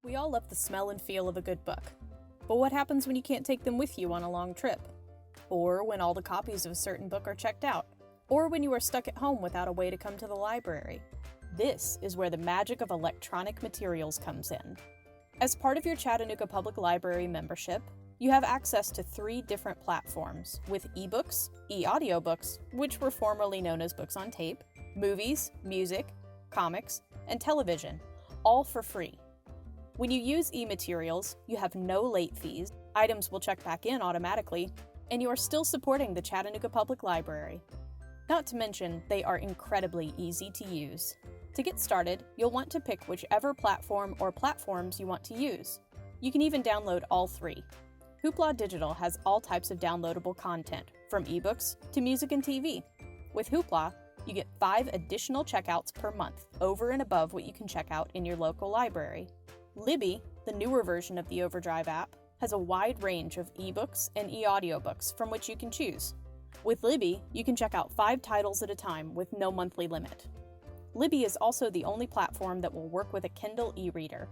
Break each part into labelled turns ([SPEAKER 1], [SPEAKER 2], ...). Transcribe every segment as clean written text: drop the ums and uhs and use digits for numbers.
[SPEAKER 1] We all love the smell and feel of a good book. But what happens when you can't take them with you on a long trip? Or when all the copies of a certain book are checked out? Or when you are stuck at home without a way to come to the library? This is where the magic of electronic materials comes in. As part of your Chattanooga Public Library membership, you have access to 3 different platforms with ebooks, e-audiobooks, which were formerly known as books on tape, movies, music, comics, and television, all for free. When you use eMaterials, you have no late fees, items will check back in automatically, and you are still supporting the Chattanooga Public Library. Not to mention, they are incredibly easy to use. To get started, you'll want to pick whichever platform or platforms you want to use. You can even download all 3. Hoopla Digital has all types of downloadable content, from ebooks to music and TV. With Hoopla, you get 5 additional checkouts per month, over and above what you can check out in your local library. Libby, the newer version of the Overdrive app, has a wide range of ebooks and e-audiobooks from which you can choose. With Libby, you can check out 5 titles at a time with no monthly limit. Libby is also the only platform that will work with a Kindle e-reader.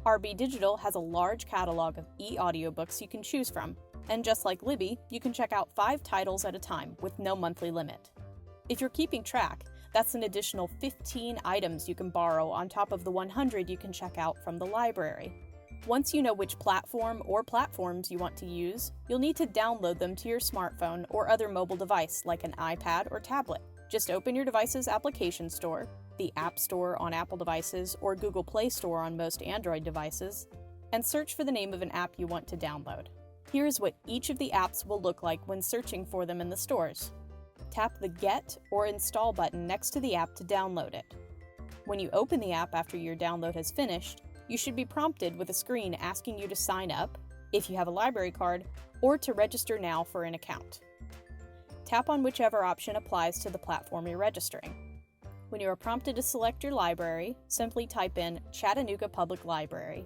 [SPEAKER 1] RB Digital has a large catalog of e-audiobooks you can choose from, and just like Libby, you can check out 5 titles at a time with no monthly limit. If you're keeping track, that's an additional 15 items you can borrow on top of the 100 you can check out from the library. Once you know which platform or platforms you want to use, you'll need to download them to your smartphone or other mobile device like an iPad or tablet. Just open your device's application store, the App Store on Apple devices or Google Play Store on most Android devices, and search for the name of an app you want to download. Here's what each of the apps will look like when searching for them in the stores. Tap the Get or Install button next to the app to download it. When you open the app after your download has finished, you should be prompted with a screen asking you to sign up, if you have a library card, or to register now for an account. Tap on whichever option applies to the platform you're registering. When you are prompted to select your library, simply type in Chattanooga Public Library.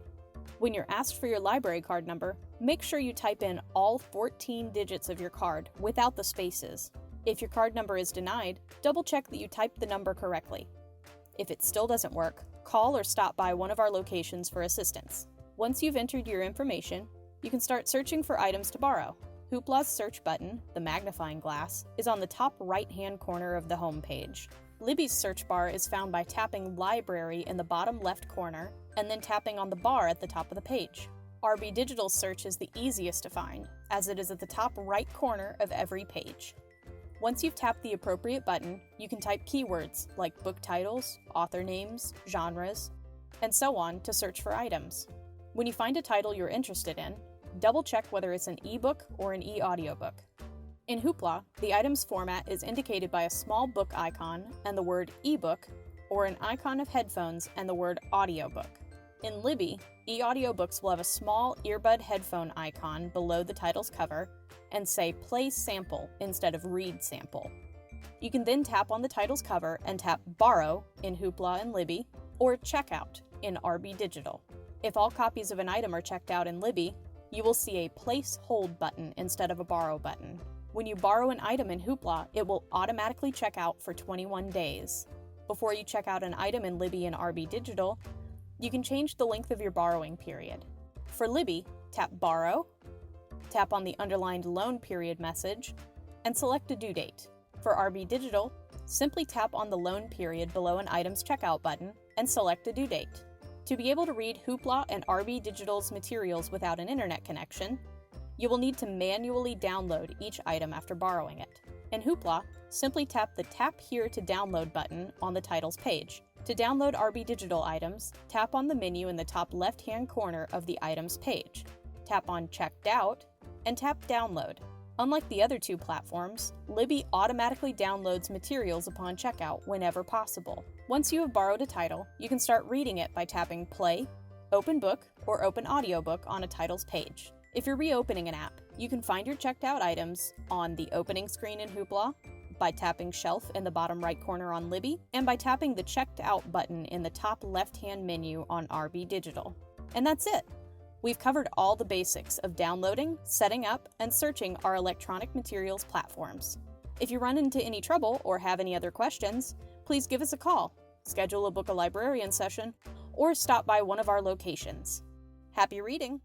[SPEAKER 1] When you're asked for your library card number, make sure you type in all 14 digits of your card without the spaces. If your card number is denied, double-check that you typed the number correctly. If it still doesn't work, call or stop by one of our locations for assistance. Once you've entered your information, you can start searching for items to borrow. Hoopla's search button, the magnifying glass, is on the top right-hand corner of the home page. Libby's search bar is found by tapping Library in the bottom left corner and then tapping on the bar at the top of the page. RB Digital's search is the easiest to find, as it is at the top right corner of every page. Once you've tapped the appropriate button, you can type keywords like book titles, author names, genres, and so on to search for items. When you find a title you're interested in, double-check whether it's an ebook or an e-audiobook. In Hoopla, the item's format is indicated by a small book icon and the word ebook, or an icon of headphones and the word audiobook. In Libby, e-audiobooks will have a small earbud headphone icon below the title's cover and say Play Sample instead of Read Sample. You can then tap on the title's cover and tap Borrow in Hoopla and Libby, or Checkout in RB Digital. If all copies of an item are checked out in Libby, you will see a Place Hold button instead of a Borrow button. When you borrow an item in Hoopla, it will automatically check out for 21 days. Before you check out an item in Libby and RB Digital, you can change the length of your borrowing period. For Libby, tap Borrow, tap on the underlined loan period message, and select a due date. For RB Digital, simply tap on the loan period below an item's checkout button and select a due date. To be able to read Hoopla and RB Digital's materials without an internet connection, you will need to manually download each item after borrowing it. In Hoopla, simply tap the Tap Here to Download button on the title's page. To download RB Digital items, tap on the menu in the top left-hand corner of the item's page. Tap on Checked Out, and tap Download. Unlike the other 2 platforms, Libby automatically downloads materials upon checkout whenever possible. Once you have borrowed a title, you can start reading it by tapping Play, Open Book, or Open Audiobook on a title's page. If you're reopening an app, you can find your checked out items on the opening screen in Hoopla, by tapping Shelf in the bottom right corner on Libby, and by tapping the Checked Out button in the top left-hand menu on RB Digital. And that's it! We've covered all the basics of downloading, setting up, and searching our electronic materials platforms. If you run into any trouble or have any other questions, please give us a call, schedule a Book a Librarian session, or stop by one of our locations. Happy reading!